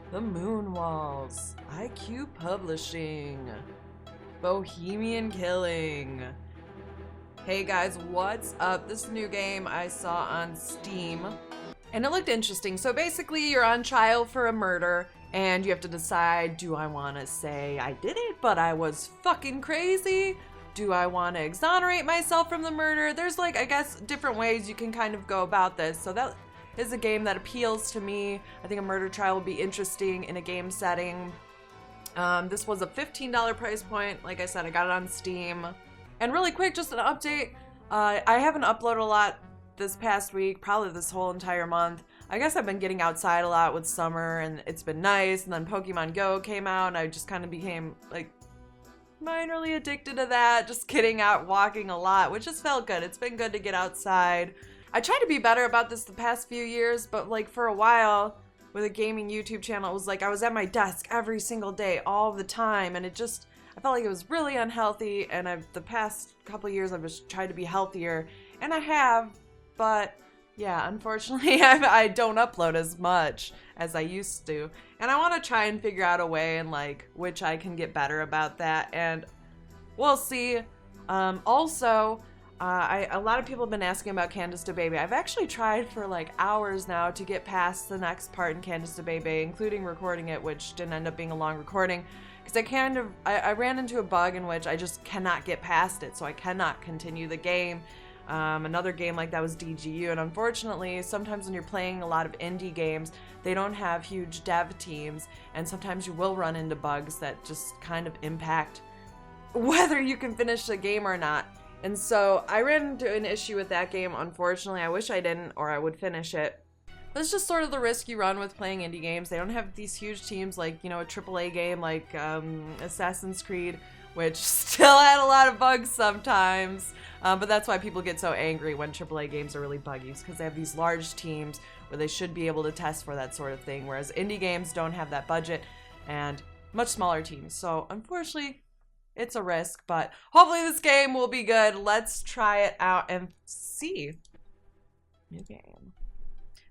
The Moon Walls, IQ Publishing, Bohemian Killing. Hey guys, what's up? This is a new game I saw on Steam, and it looked interesting. So basically, you're on trial for a murder, and you have to decide, do I want to say I did it, but I was fucking crazy? Do I want to exonerate myself from the murder? There's like, I guess, different ways you can kind of go about this. So that is a game that appeals to me. I think a murder trial would be interesting in a game setting. This was a $15 price point. Like I said, I got it on Steam. And really quick, just an update. I haven't uploaded a lot this past week, probably this whole entire month. I guess I've been getting outside a lot with summer and it's been nice. And then Pokemon Go came out and I just kind of became like minorly addicted to that. Just getting out, walking a lot, which just felt good. It's been good to get outside. I tried to be better about this the past few years, but like for a while with a gaming YouTube channel, it was like I was at my desk every single day, all the time, and I felt like it was really unhealthy, and the past couple years I've just tried to be healthier, and I have, but yeah, unfortunately I don't upload as much as I used to, and I want to try and figure out a way and like which I can get better about that, and we'll see. Also, a lot of people have been asking about Candace DeBaby. I've actually tried for like hours now to get past the next part in Candace DeBaby, including recording it, which didn't end up being a long recording, because I ran into a bug in which I just cannot get past it, so I cannot continue the game. Another game like that was DGU, and unfortunately, sometimes when you're playing a lot of indie games, they don't have huge dev teams, and sometimes you will run into bugs that just kind of impact whether you can finish the game or not. And so I ran into an issue with that game, unfortunately. I wish I didn't, or I would finish it. That's just sort of the risk you run with playing indie games. They don't have these huge teams like, you know, a AAA game like Assassin's Creed, which still had a lot of bugs sometimes. But that's why people get so angry when AAA games are really buggy, because they have these large teams where they should be able to test for that sort of thing, whereas indie games don't have that budget and much smaller teams. So unfortunately, it's a risk, but hopefully this game will be good. Let's try it out and see. New game.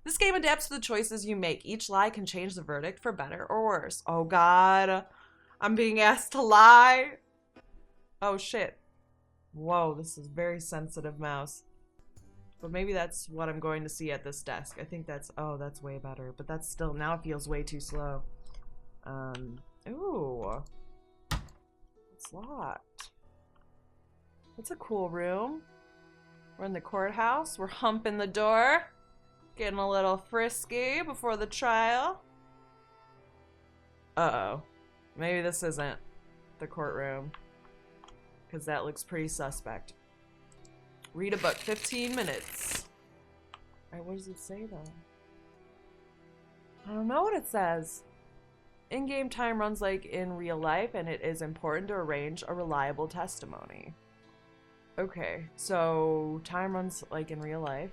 This game adapts to the choices you make. Each lie can change the verdict for better or worse. Oh God, I'm being asked to lie. Oh shit. Whoa, this is very sensitive mouse. But maybe that's what I'm going to see at this desk. I think that's way better, but that's still, now it feels way too slow. Ooh. It's locked. It's a cool room. We're in the courthouse. We're humping the door. Getting a little frisky before the trial. Uh-oh. Maybe this isn't the courtroom, because that looks pretty suspect. Read a book, 15 minutes. Alright, what does it say though? I don't know what it says. In-game time runs like in real life, and it is important to arrange a reliable testimony. Okay, so time runs like in real life.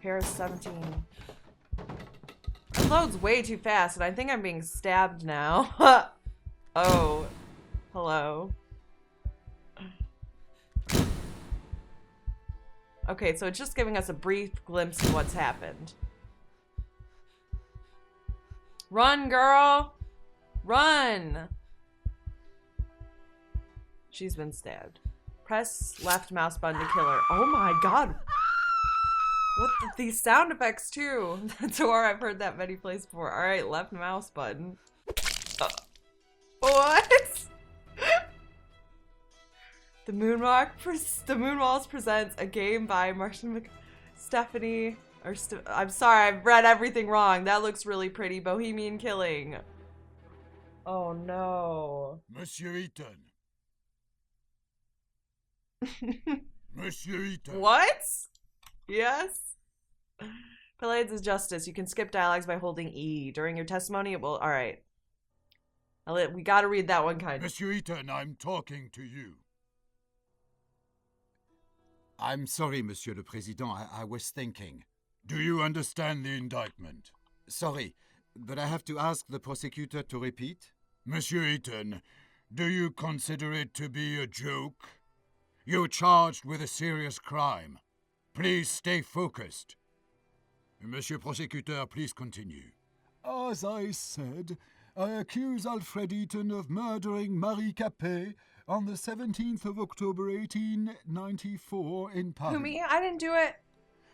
Paris 17. It loads way too fast, and I think I'm being stabbed now. Oh, hello. Okay, so it's just giving us a brief glimpse of what's happened. Run, girl! Run! She's been stabbed. Press left mouse button to kill her. Oh my God! What these sound effects too? That's where I've heard that many places before. Alright, left mouse button. What? The Moonwalls presents a game by Martin Stephanie. I'm sorry, I've read everything wrong. That looks really pretty. Bohemian Killing. Oh no. Monsieur Eaton. Monsieur Eaton. What? Yes? Pallades is justice. You can skip dialogues by holding E. During your testimony, it will. Alright. We gotta read that one kind. Monsieur Eaton, I'm talking to you. I'm sorry, Monsieur le Président. I was thinking. Do you understand the indictment? Sorry, but I have to ask the prosecutor to repeat. Monsieur Eaton, do you consider it to be a joke? You're charged with a serious crime. Please stay focused. Monsieur Prosecutor, please continue. As I said, I accuse Alfred Eaton of murdering Marie Capet on the 17th of October 1894 in Paris. Who, me? I didn't do it.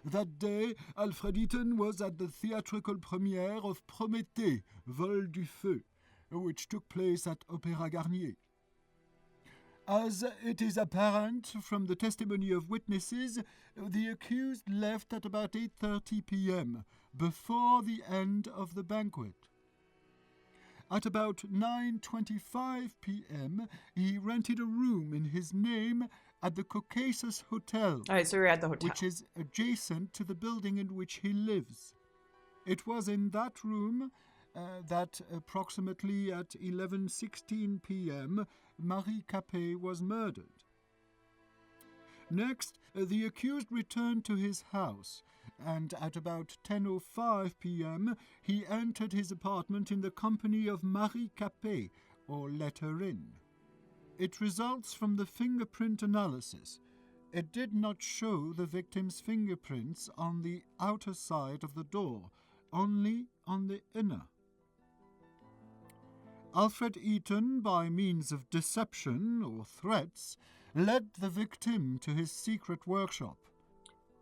That day, Alfred Eaton was at the theatrical premiere of Prométhée, Vol du Feu, which took place at Opéra Garnier. As it is apparent from the testimony of witnesses, the accused left at about 8:30 p.m., before the end of the banquet. At about 9:25 p.m., he rented a room in his name at the Caucasus Hotel, All right, so we're at the hotel. which is adjacent to the building in which he lives. It was in that room that approximately at 11:16 p.m., Marie Capet was murdered. Next, the accused returned to his house, and at about 10:05 p.m., he entered his apartment in the company of Marie Capet, or let her in. It results from the fingerprint analysis. It did not show the victim's fingerprints on the outer side of the door, only on the inner. Alfred Eaton, by means of deception or threats, led the victim to his secret workshop.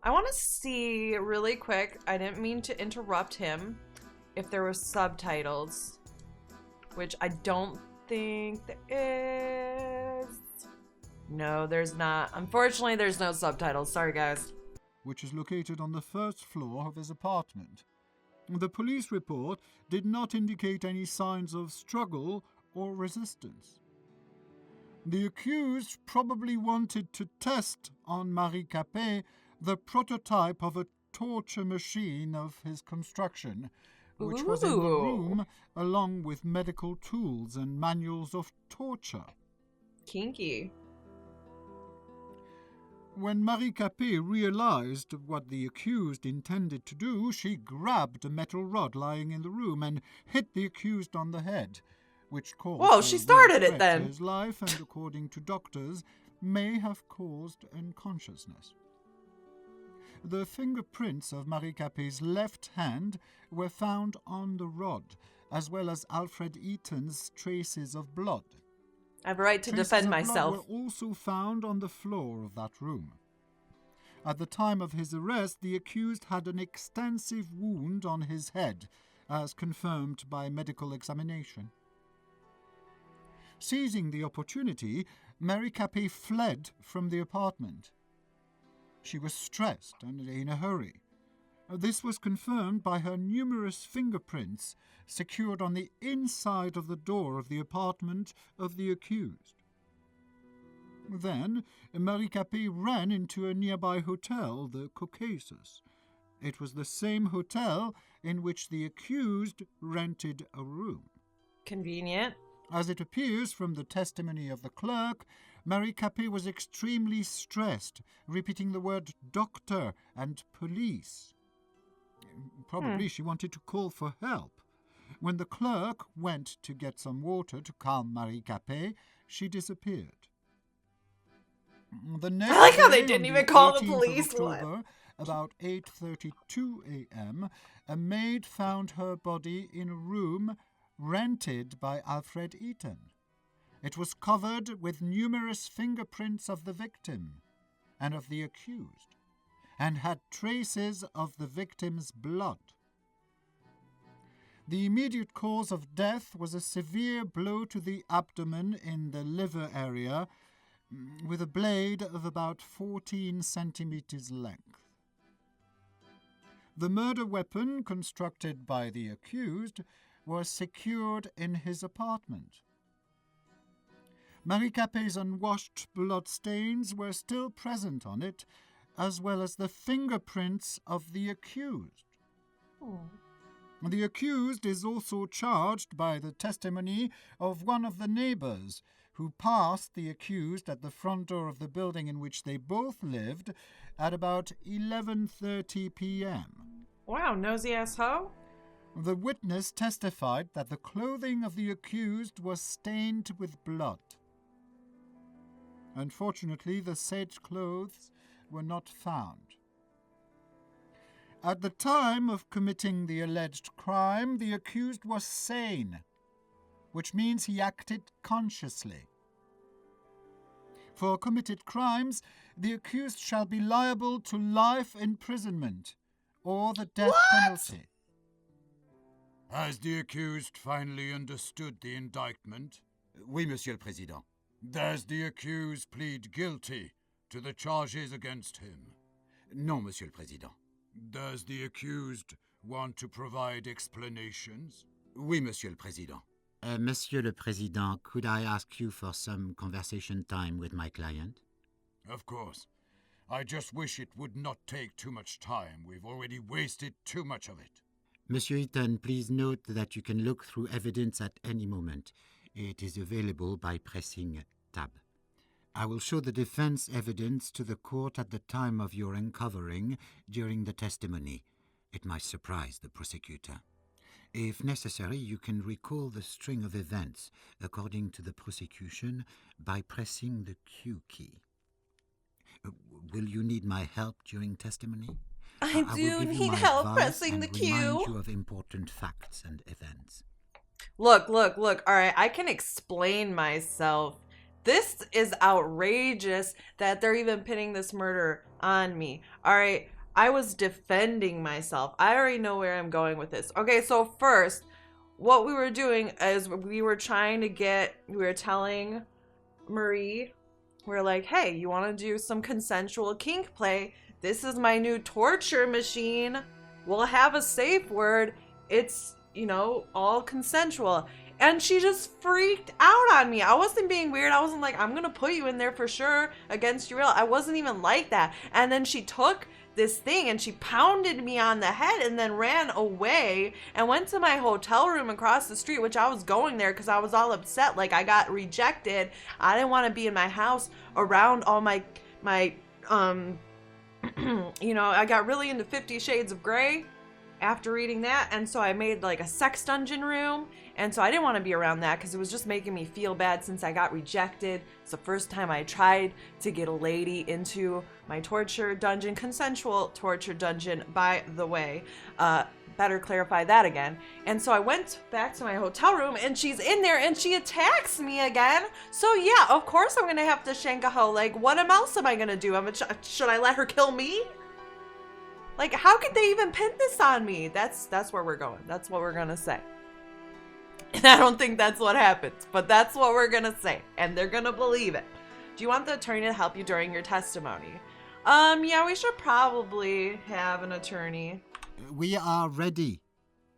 I want to see really quick, I didn't mean to interrupt him, if there were subtitles, which I don't think there is. No, there's not. Unfortunately, there's no subtitles. Sorry, guys. Which is located on the first floor of his apartment. The police report did not indicate any signs of struggle or resistance. The accused probably wanted to test on Marie Capet the prototype of a torture machine of his construction, which was in the room along with medical tools and manuals of torture. Kinky. When Marie Capet realized what the accused intended to do, she grabbed a metal rod lying in the room and hit the accused on the head, which caused Whoa, she started it to then. his life and, according to doctors, may have caused unconsciousness. The fingerprints of Marie Capet's left hand were found on the rod, as well as Alfred Eaton's traces of blood. I have a right to Traces defend of blood myself. were also found on the floor of that room. At the time of his arrest, the accused had an extensive wound on his head, as confirmed by medical examination. Seizing the opportunity, Marie Capet fled from the apartment. She was stressed and in a hurry. This was confirmed by her numerous fingerprints secured on the inside of the door of the apartment of the accused. Then, Marie Capet ran into a nearby hotel, the Caucasus. It was the same hotel in which the accused rented a room. Convenient. As it appears from the testimony of the clerk, Marie Capet was extremely stressed, repeating the word doctor and police. Probably she wanted to call for help. When the clerk went to get some water to calm Marie Capet, she disappeared. The next I like how they day, didn't on even call the 18th of police. October, about 8:32 a.m., a maid found her body in a room rented by Alfred Eaton. It was covered with numerous fingerprints of the victim and of the accused, and had traces of the victim's blood. The immediate cause of death was a severe blow to the abdomen in the liver area, with a blade of about 14 centimeters length. The murder weapon, constructed by the accused, was secured in his apartment. Marie Capet's unwashed blood stains were still present on it, as well as the fingerprints of the accused. The accused is also charged by the testimony of one of the neighbors, who passed the accused at the front door of the building in which they both lived at about 11:30 p.m. Wow, nosy ass hoe. The witness testified that the clothing of the accused was stained with blood. Unfortunately, the said clothes were not found. At the time of committing the alleged crime, the accused was sane, which means he acted consciously. For committed crimes, the accused shall be liable to life imprisonment or the death penalty. Has the accused finally understood the indictment? Oui, Monsieur le Président. Does the accused plead guilty to the charges against him? Non, Monsieur le Président. Does the accused want to provide explanations? Oui, Monsieur le Président. Monsieur le Président, could I ask you for some conversation time with my client? Of course. I just wish it would not take too much time. We've already wasted too much of it. Monsieur Eaton, please note that you can look through evidence at any moment. It is available by pressing Tab. I will show the defense evidence to the court at the time of your uncovering during the testimony. It might surprise the prosecutor. If necessary, you can recall the string of events according to the prosecution by pressing the Q key. Will you need my help during testimony? I do need help pressing the Q. Remind you of important facts and events. Look. All right, I can explain myself. This is outrageous that they're even pinning this murder on me. All right, I was defending myself. I already know where I'm going with this. Okay, so first, what we were doing is we were telling Marie, we're like, hey, you want to do some consensual kink play? This is my new torture machine. We'll have a safe word. It's, all consensual. And she just freaked out on me. I wasn't being weird. I wasn't like, I'm going to put you in there for sure against your will. I wasn't even like that. And then she took this thing and she pounded me on the head and then ran away and went to my hotel room across the street, which I was going there because I was all upset. Like, I got rejected. I didn't want to be in my house around all my I got really into 50 Shades of Grey after reading that, and so I made like a sex dungeon room, and so I didn't want to be around that because it was just making me feel bad since I got rejected. It's the first time I tried to get a lady into my torture dungeon, consensual torture dungeon, by the way. Better clarify that again. And so I went back to my hotel room and she's in there and she attacks me again. So yeah, of course I'm gonna have to shank a hoe. Like, what else am I gonna do? Should I let her kill me? Like, how could they even pin this on me? That's where we're going. That's what we're gonna say. And I don't think that's what happens, but that's what we're gonna say. And they're gonna believe it. Do you want the attorney to help you during your testimony? Yeah, we should probably have an attorney. We are ready,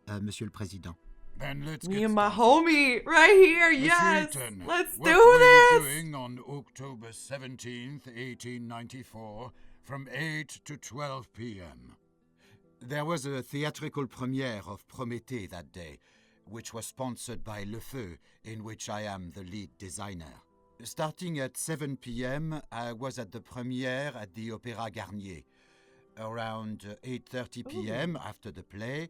Monsieur le Président. Then let's get Me and my started. homie right here, Mr. yes! Eaton, Let's what do were this! you doing on October 17th, 1894, from 8 to 12 p.m.? There was a theatrical premiere of Prométhée that day, which was sponsored by Le Feu, in which I am the lead designer. Starting at 7 p.m., I was at the premiere at the Opéra Garnier. Around 8:30 p.m., after the play,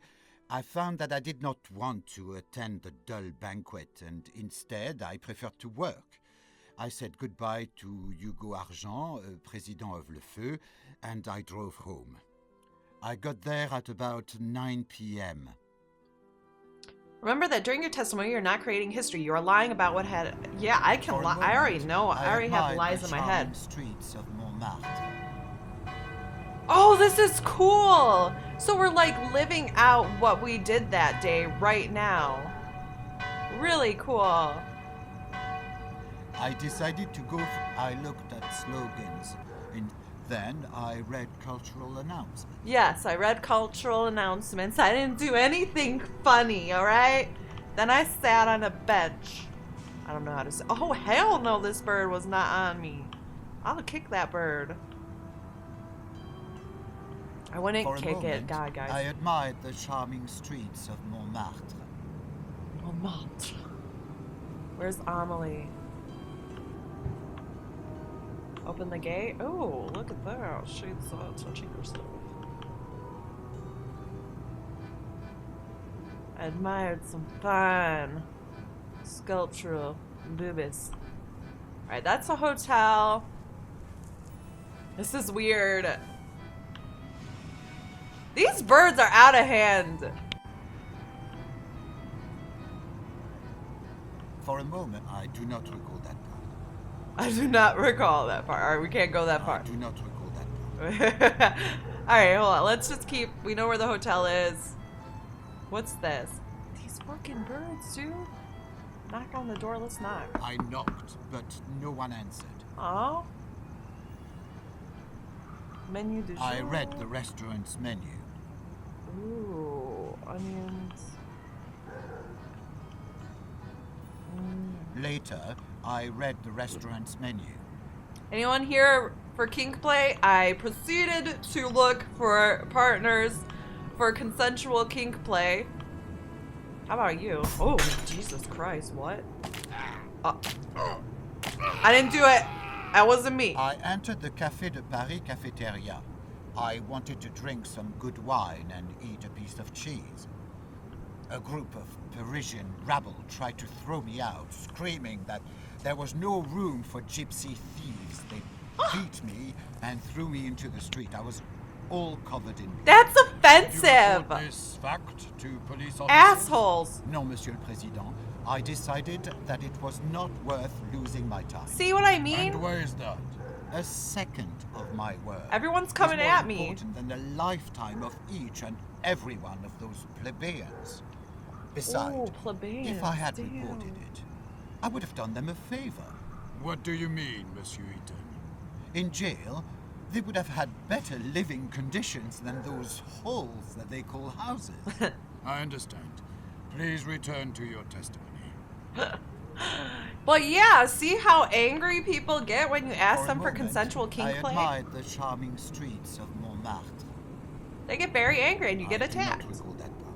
I found that I did not want to attend the dull banquet, and instead I preferred to work. I said goodbye to Hugo Argent, president of Le Feu, and I drove home. I got there at about 9 p.m. Remember that during your testimony, you're not creating history. You are lying about what had... Yeah, I can lie. I already know. I already have lies in my head. Streets of Montmartre. Oh, this is cool. So we're like living out what we did that day right now. Really cool. I decided to go. I looked at slogans, and then I read cultural announcements. Yes, I read cultural announcements. I didn't do anything funny, all right? Then I sat on a bench. I don't know how to say. Oh, hell no, this bird was not on me. I'll kick that bird. I wouldn't For a kick moment, it. God, guys. I admired the charming streets of Montmartre. Montmartre. Where's Amelie? Open the gate. Oh, look at that. She's touching herself. I admired some fine sculptural boobies. Alright, that's a hotel. This is weird. These birds are out of hand. For a moment, I do not recall that part. I do not recall that part. Alright, we can't go that far. I do not recall that part. Alright, hold on. Let's just keep... We know where the hotel is. What's this? These fucking birds, dude. Knock on the door. Let's knock. I knocked, but no one answered. Oh? Menu du jour. I read the restaurant's menu. Ooh, onions. Later, I read the restaurant's menu. Anyone here for kink play? I proceeded to look for partners for consensual kink play. How about you? Oh, Jesus Christ, what? I didn't do it. That wasn't me. I entered the Café de Paris cafeteria. I wanted to drink some good wine and eat a piece of cheese. A group of Parisian rabble tried to throw me out, screaming that there was no room for gypsy thieves. They beat me and threw me into the street. I was all covered in blood. That's You offensive. report this fact to police officers? Assholes. No, Monsieur le Président. I decided that it was not worth losing my time. See what I And mean? where is that? A second of my word. Everyone's coming is more at me. important than the lifetime of each and every one of those plebeians. Besides, Ooh, plebeians, if I had damn. reported it, I would have done them a favor. What do you mean, Monsieur Eaton? In jail, they would have had better living conditions than those holes that they call houses. I understand. Please return to your testimony. But yeah, see how angry people get when you ask For a them for moment, consensual I kink play? admired the charming streets of Montmartre. They get very angry and you get I do not attacked. recall that part.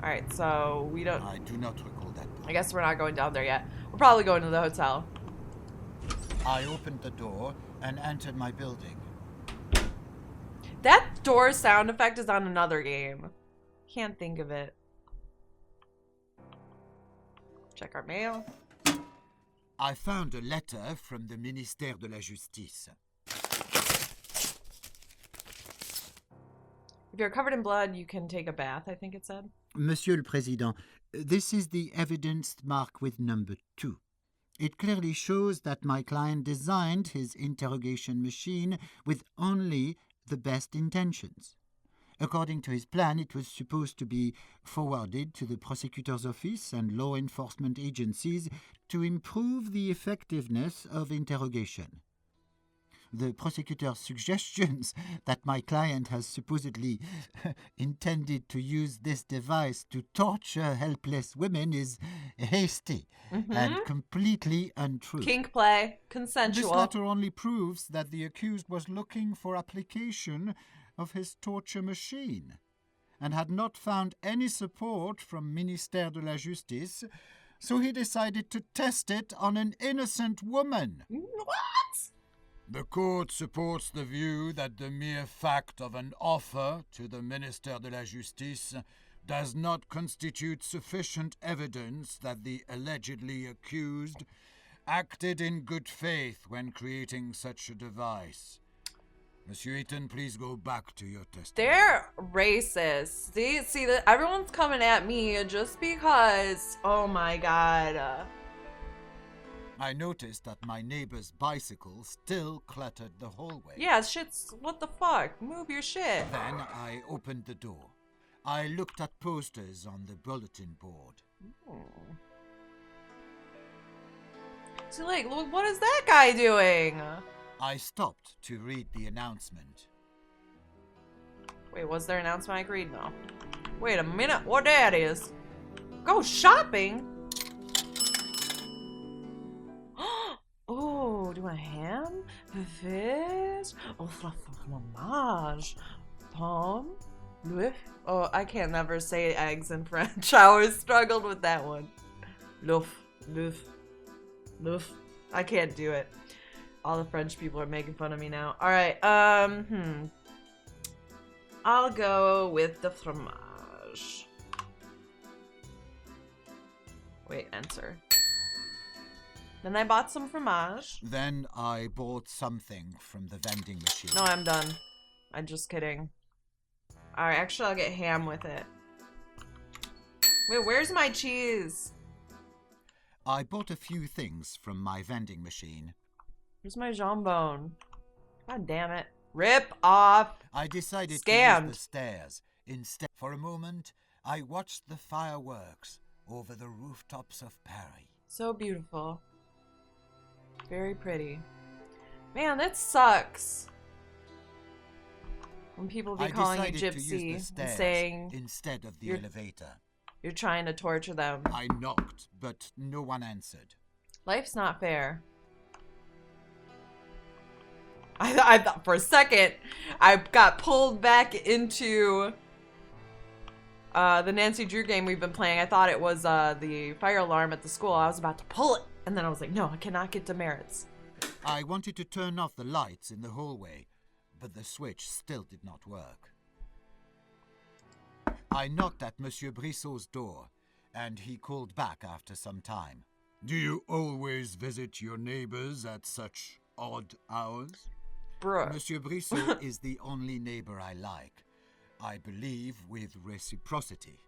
Alright, so we don't... I do not recall that part. I guess we're not going down there yet. We're probably going to the hotel. I opened the door and entered my building. That door sound effect is on another game. Can't think of it. Check our mail. I found a letter from the Ministère de la Justice. If you're covered in blood, you can take a bath, I think it said. Monsieur le Président, this is the evidence marked with number 2. It clearly shows that my client designed his interrogation machine with only the best intentions. According to his plan, it was supposed to be forwarded to the prosecutor's office and law enforcement agencies to improve the effectiveness of interrogation. The prosecutor's suggestions that my client has supposedly intended to use this device to torture helpless women is hasty and completely untrue. Kink play. This Consensual. letter only proves that the accused was looking for application of his torture machine and had not found any support from Ministère de la Justice, so he decided to test it on an innocent woman. What? The court supports the view that the mere fact of an offer to the Ministère de la Justice does not constitute sufficient evidence that the allegedly accused acted in good faith when creating such a device. Monsieur Eaton, please go back to your testimony. They're racist. See that everyone's coming at me just because. Oh my god. I noticed that my neighbor's bicycle still cluttered the hallway. Yeah, shit's. What the fuck? Move your shit. Then I opened the door. I looked at posters on the bulletin board. So, like, what is that guy doing? I stopped to read the announcement. Wait, was there an announcement I could read? No. Wait a minute. What that is? Go shopping? Oh, do a ham? Fish? Oh, fromage. Pomme? L'œuf? Oh, I can't never say eggs in French. I always struggled with that one. L'œuf. L'œuf. L'œuf. I can't do it. All the French people are making fun of me now. Alright, I'll go with the fromage. Wait, enter. Then I bought some fromage. Then I bought something from the vending machine. No, I'm done. I'm just kidding. Alright, actually I'll get ham with it. Wait, where's my cheese? I bought a few things from my vending machine. Where's my jambon? God damn it. Rip off. I decided Scammed. to use the stairs. Instead, for a moment, I watched the fireworks over the rooftops of Paris. So beautiful. Very pretty. Man, that sucks. When people be I calling you decided to use gypsy the and stairs saying instead of the you're- elevator. you're trying to torture them. I knocked, but no one answered. Life's not fair. I thought for a second I got pulled back into the Nancy Drew game we've been playing. I thought it was the fire alarm at the school. I was about to pull it, and then I was like, no, I cannot get demerits. I wanted to turn off the lights in the hallway, but the switch still did not work. I knocked at Monsieur Brissot's door, and he called back after some time. Do you always visit your neighbors at such odd hours? Bruh. Monsieur Brissot is the only neighbor I like. I believe with reciprocity.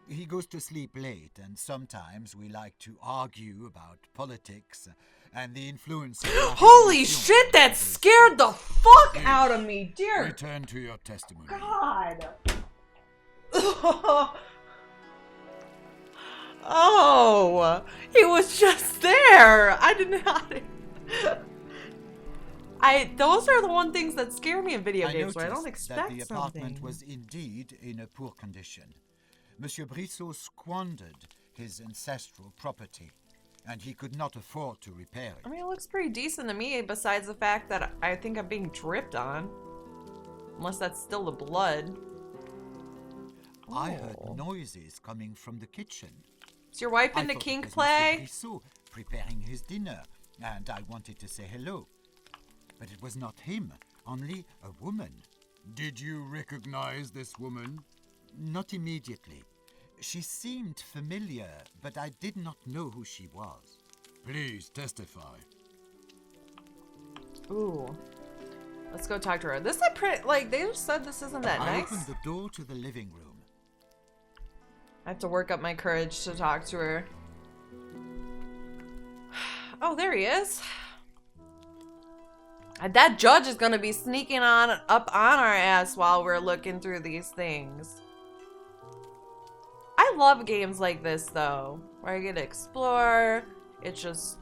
He goes to sleep late, and sometimes we like to argue about politics and the influence of Holy shit, that scared the fuck out of me, dear Return to your testimony. God. Oh, he was just there. I did not. Those are the one things that scare me in video games where I don't noticed expect that the apartment something. was indeed in a poor condition. Monsieur Brissot squandered his ancestral property, and he could not afford to repair it. I mean, it looks pretty decent to me, besides the fact that I think I'm being dripped on. Unless that's still the blood. I heard Oh. noises coming from the kitchen. Is your wife I into thought it kink was play? Monsieur Brissot preparing his dinner, and I wanted to say hello. But it was not him, only a woman. Did you recognize this woman? Not immediately. She seemed familiar, but I did not know who she was. Please testify. Ooh. Let's go talk to her. This is pretty, like, they just said this isn't that I nice. opened the door to the living room. I have to work up my courage to talk to her. Oh, there he is. That judge is gonna be sneaking up on our ass while we're looking through these things. I love games like this though, where I get to explore. It's just,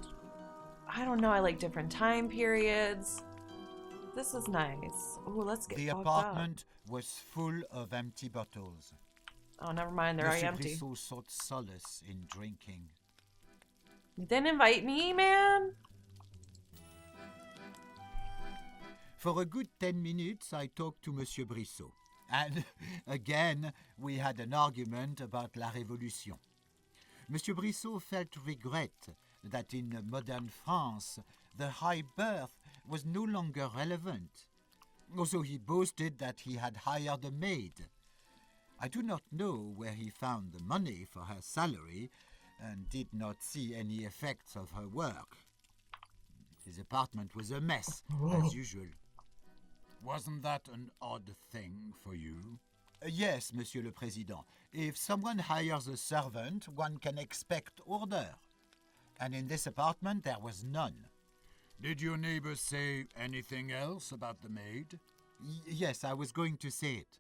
I don't know, I like different time periods. This is nice. Ooh, let's get The fucked apartment was full of empty bottles. up. Oh, never mind, they're already Monsieur empty. Brissot sought solace in drinking. You didn't invite me, man? For a good 10 minutes, I talked to Monsieur Brissot. And again, we had an argument about La Révolution. Monsieur Brissot felt regret that in modern France, the high birth was no longer relevant. Also, he boasted that he had hired a maid. I do not know where he found the money for her salary and did not see any effects of her work. His apartment was a mess, as usual. Wasn't that an odd thing for you? Yes, Monsieur le Président. If someone hires a servant, one can expect order. And in this apartment, there was none. Did your neighbor say anything else about the maid? Yes, I was going to say it.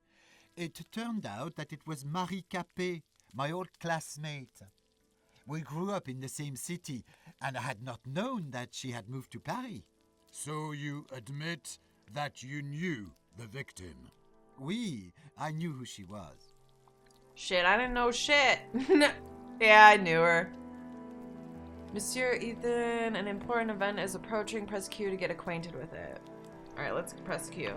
It turned out that it was Marie Capet, my old classmate. We grew up in the same city, and I had not known that she had moved to Paris. So you admit that you knew the victim? Oui, I knew who she was. Shit, I didn't know shit. Yeah, I knew her. Monsieur Ethan, an important event is approaching. Press Q to get acquainted with it. Alright, let's press Q.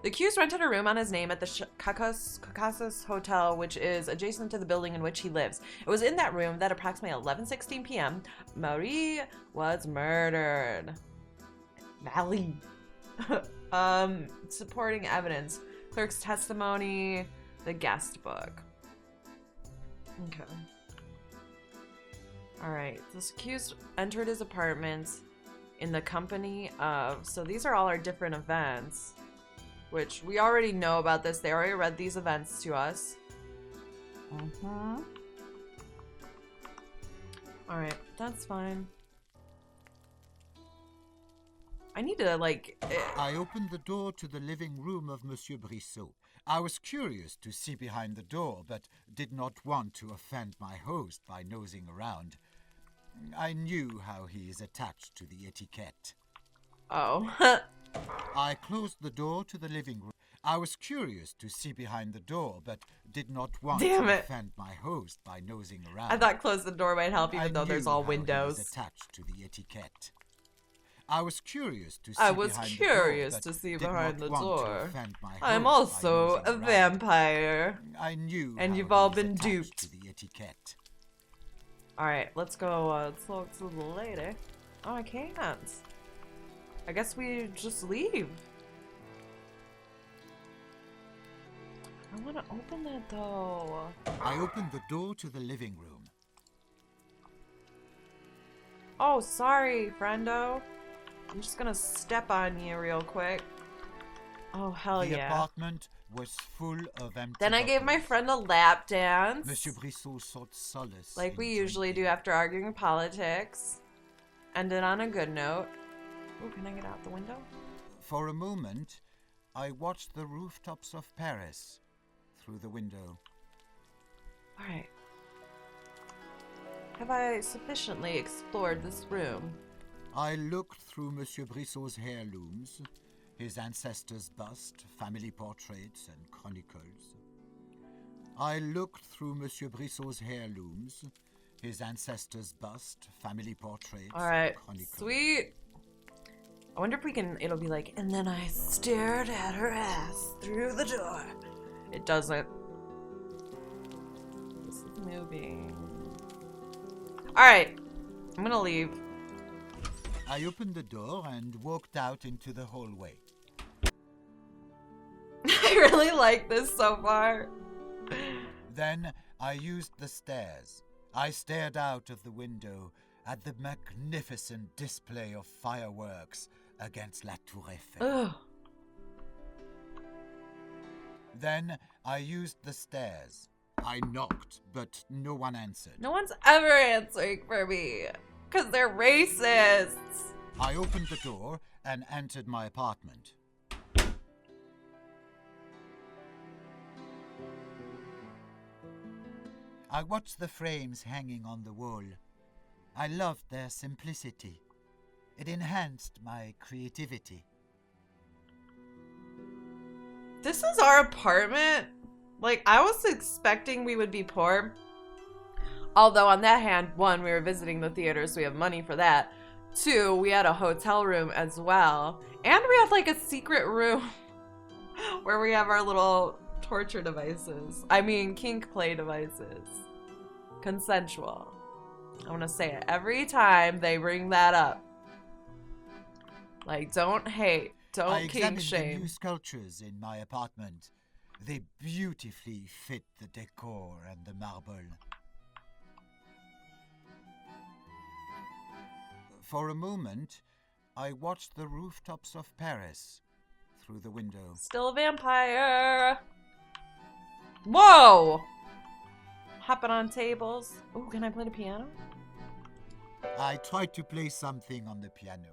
The accused rented a room on his name at the Caucasus Hotel, which is adjacent to the building in which he lives. It was in that room that approximately 11:16 p.m. Marie was murdered. Valley. Supporting evidence. Clerk's testimony. The guest book. Okay. Alright, this accused entered his apartment in the company of... So these are all our different events, which we already know about this. They already read these events to us. Alright, that's fine. I need to, like... I opened the door to the living room of Monsieur Brissot. I was curious to see behind the door, but did not want to offend my host by nosing around. I knew how he is attached to the etiquette. Oh. I closed the door to the living room. I was curious to see behind the door, but did not want to offend my host by nosing around. I thought close the door might help, even though there's all windows. He was attached to the etiquette. I was curious to see behind the door. I'm also a vampire. I knew. And you've all been attached duped. To the etiquette. Alright, let's go talk to the lady. Oh, I can't. I guess we just leave. I want to open that though. I opened the door to the living room. Oh, sorry, friendo. I'm just gonna step on you real quick. Oh, hell yeah. The apartment was full of empty Then I gave my friend a lap dance. Monsieur Brissot sought solace. Like we usually do after arguing politics. Ended on a good note. Ooh, can I get out the window? For a moment, I watched the rooftops of Paris through the window. Alright. Have I sufficiently explored this room? I looked through Monsieur Brissot's heirlooms, his ancestors' bust, family portraits, and chronicles. I looked through Monsieur Brissot's heirlooms, his ancestors' bust, family portraits, Alright, and chronicles. Sweet! I wonder if we can, it'll be like, and then I stared at her ass through the door. It doesn't. This is moving. Alright, I'm gonna leave. I opened the door and walked out into the hallway. I really like this so far. Then I used the stairs. I stared out of the window at the magnificent display of fireworks against La Tour Eiffel. Ugh. Then I used the stairs. I knocked, but no one answered. No one's ever answering for me, because they're racists. I opened the door and entered my apartment. I watched the frames hanging on the wall. I loved their simplicity. It enhanced my creativity. This is our apartment? Like, I was expecting we would be poor. Although, on that hand, one, we were visiting the theater, so we have money for that. Two, we had a hotel room as well. And we had, like, a secret room where we have our little torture devices. I mean, kink play devices. Consensual. I want to say it every time they bring that up. Like, don't hate. Don't kink shame. I examined the new sculptures in my apartment. They beautifully fit the decor and the marble. For a moment, I watched the rooftops of Paris through the window. Still a vampire. Whoa! Hopping on tables. Ooh, can I play the piano? I tried to play something on the piano.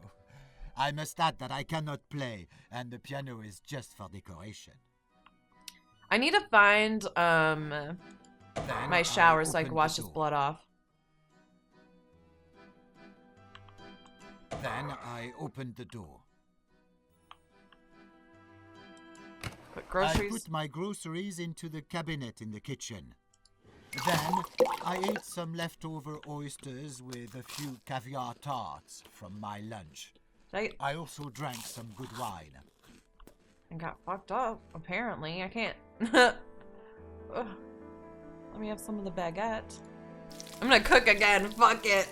I must add that I cannot play, and the piano is just for decoration. I need to find my shower so I can wash this blood off. Then I opened the door. Put groceries. I put my groceries into the cabinet in the kitchen. Then I ate some leftover oysters with a few caviar tarts from my lunch. I also drank some good wine. And got fucked up, apparently. I can't. Let me have some of the baguette. I'm gonna cook again. Fuck it.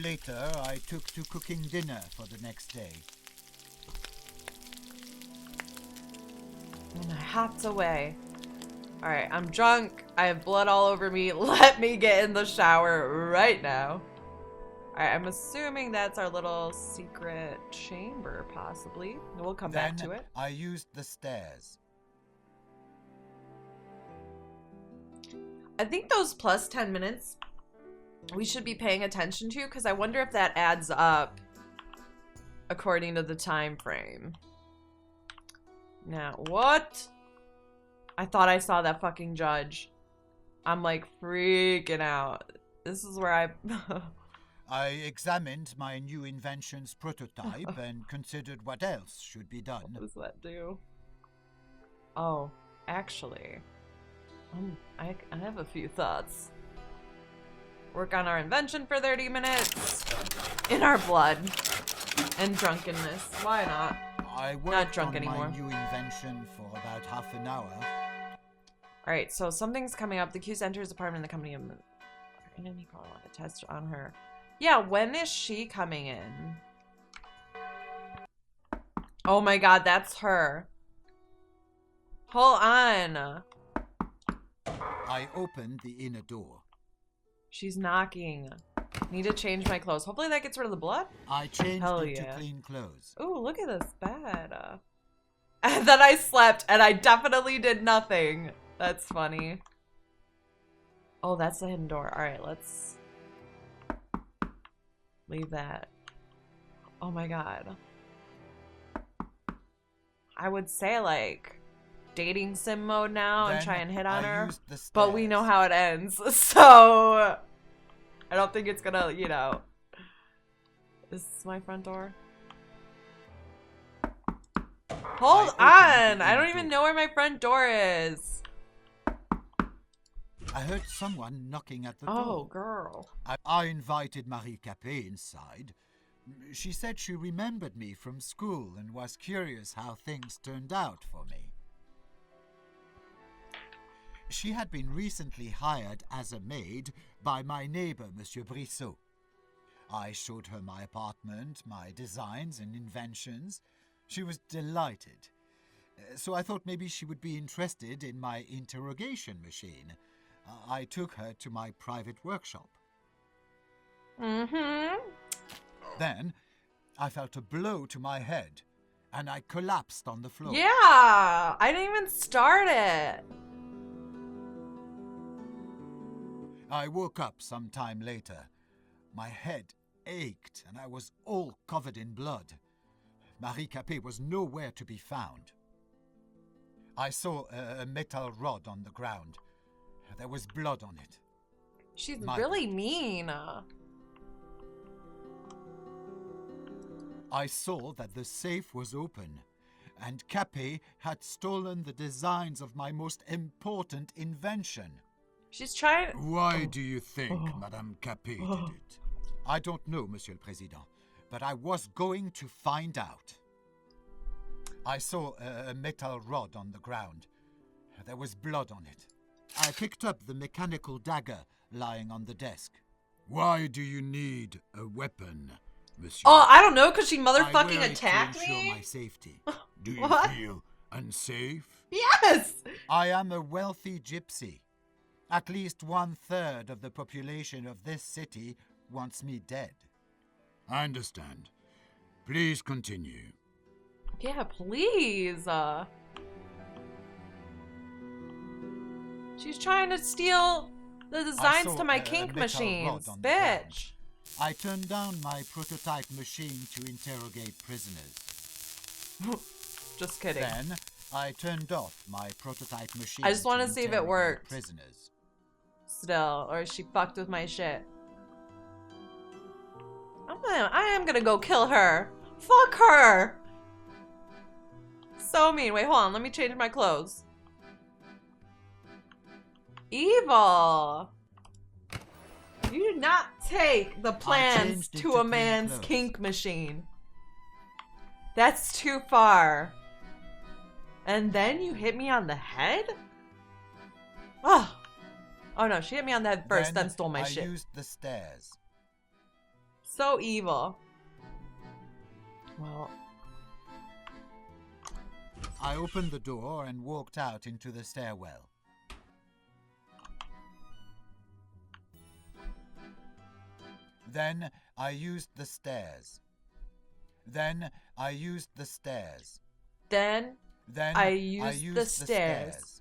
Later, I took to cooking dinner for the next day. And I hopped away. Alright, I'm drunk. I have blood all over me. Let me get in the shower right now. Alright, I'm assuming that's our little secret chamber, possibly. We'll come back to it. I used the stairs. I think those plus 10 minutes we should be paying attention to, because I wonder if that adds up according to the time frame. Now, what? I thought I saw that fucking judge. I'm like freaking out. This is where I examined my new invention's prototype and considered what else should be done. What does that do? Oh, actually, I have a few thoughts. Work on our invention for 30 minutes. In our blood. And drunkenness. Why not? I worked Not drunk on anymore. my new invention for about half an hour. Alright, so something's coming up. The accused enters the apartment in the company of... And then you probably want to test on her. Yeah, when is she coming in? Oh my god, that's her. Hold on. I opened the inner door. She's knocking. Need to change my clothes. Hopefully that gets rid of the blood. I changed Hell it yeah. to clean clothes. Ooh, look at this bed. And then I slept and I definitely did nothing. That's funny. Oh, that's the hidden door. Alright, let's leave that. Oh my god. I would say like dating sim mode now and Then try and hit on I her. used the But we know stairs. how it ends. So I don't think it's gonna, you know. Is this my front door? Hold opened on! the I don't inner even door. know where my front door is. I heard someone knocking at the Oh, door. girl. I invited Marie Capet inside. She said she remembered me from school and was curious how things turned out for me. She had been recently hired as a maid by my neighbor, Monsieur Brissot. I showed her my apartment, my designs and inventions. She was delighted. So I thought maybe she would be interested in my interrogation machine. I took her to my private workshop. Mm-hmm. Then I felt a blow to my head and I collapsed on the floor. Yeah! I didn't even start it. I woke up some time later. My head ached and I was all covered in blood. Marie Capet was nowhere to be found. I saw a metal rod on the ground. There was blood on it. She's My really mean. I saw that the safe was open, and Capet had stolen the designs of my most important invention. She's trying. Why do you think Madame Capet did it? I don't know, Monsieur le Président, but I was going to find out. I saw a metal rod on the ground. There was blood on it. I picked up the mechanical dagger lying on the desk. Why do you need a weapon, Monsieur? Oh, I don't know, because she I motherfucking wear it attacked to ensure me? my safety. Do you What? feel unsafe? Yes! I am a wealthy gypsy. At least 1/3 of the population of this city wants me dead. I understand. Please continue. Yeah, please. She's trying to steal the designs saw to my a kink metal machines. rod on the Bitch. I turned down my prototype machine to interrogate prisoners. Just kidding. Then I turned off my prototype machine. I just wanna see if it interrogate worked. Prisoners. Still, or she fucked with my shit. I am gonna go kill her. Fuck her. So mean. Wait, hold on. Let me change my clothes. Evil. You did not take the plans changed it to to a clean man's clothes. kink machine. That's too far. And then you hit me on the head? Oh. Oh no, she hit me on the head first, then stole my I shit. used the stairs. So evil. Well, I opened the door and walked out into the stairwell. Then I used the stairs. Then I used the stairs. Then I I used the stairs.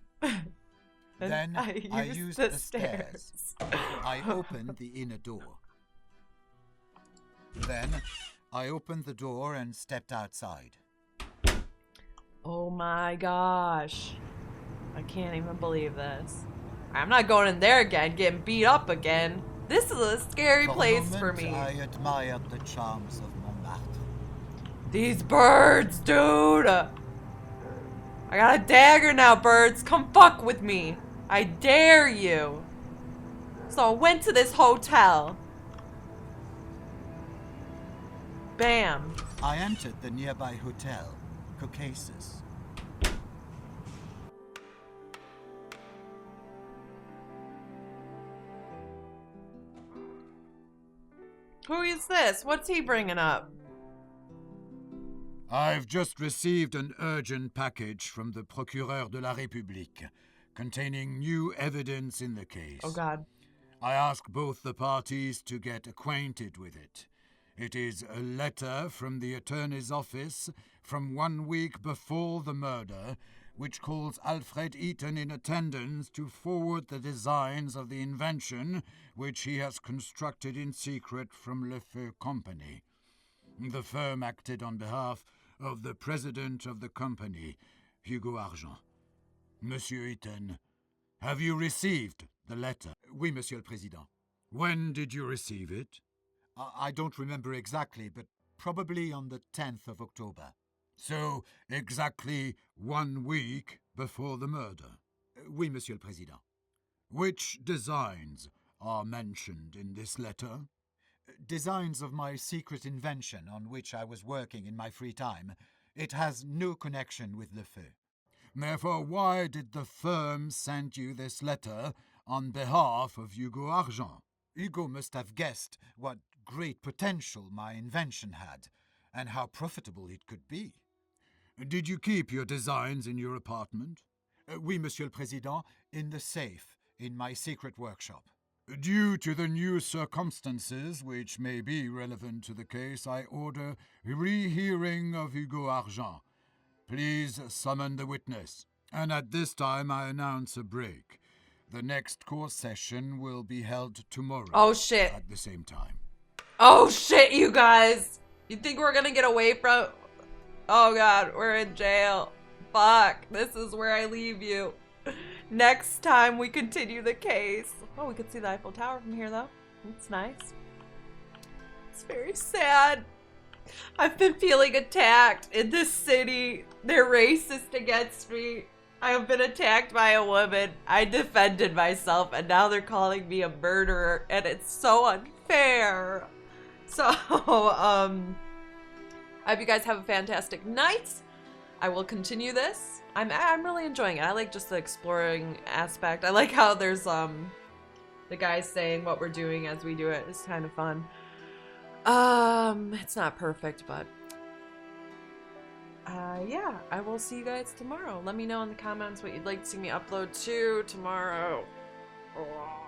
Then I used the the stairs. I opened the inner door. Then I opened the door and stepped outside. Oh my gosh. I can't even believe this. I'm not going in there again, getting beat up again. This is a scary place for me. I admired the charms of Montmartre. These birds, dude! I got a dagger now, birds. Come fuck with me. I dare you. So I went to this hotel. Bam. I entered the nearby hotel, Caucasus. Who is this? What's he bringing up? I've just received an urgent package from the Procureur de la République containing new evidence in the case. Oh, God. I ask both the parties to get acquainted with it. It is a letter from the attorney's office from 1 week before the murder, which calls Alfred Eaton in attendance to forward the designs of the invention which he has constructed in secret from Le Feu Company. The firm acted on behalf of the president of the company, Hugo Argent. Monsieur Eaton, have you received the letter? Oui, Monsieur le Président. When did you receive it? I don't remember exactly, but probably on the 10th of October. So, exactly 1 week before the murder? Oui, Monsieur le Président. Which designs are mentioned in this letter? Designs of my secret invention on which I was working in my free time. It has no connection with Le Feu. Therefore, why did the firm send you this letter on behalf of Hugo Argent? Hugo must have guessed what great potential my invention had, and how profitable it could be. Did you keep your designs in your apartment? Oui, Monsieur le Président, in the safe, in my secret workshop. Due to the new circumstances which may be relevant to the case, I order rehearing of Hugo Argent. Please summon the witness. And at this time I announce a break. The next court session will be held tomorrow. Oh, shit. At the same time. Oh, shit, you guys. You think we're gonna get away from... Oh, God, we're in jail. Fuck, this is where I leave you. Next time we continue the case. Oh, we could see the Eiffel Tower from here, though. It's nice. It's very sad. I've been feeling attacked in this city. They're racist against me. I have been attacked by a woman. I defended myself, and now they're calling me a murderer, and it's so unfair. So, I hope you guys have a fantastic night. I will continue this. I'm really enjoying it. I like just the exploring aspect. I like how there's the guys saying what we're doing as we do it. It's kind of fun. It's not perfect, but yeah, I will see you guys tomorrow. Let me know in the comments what you'd like to see me upload to tomorrow. Oh.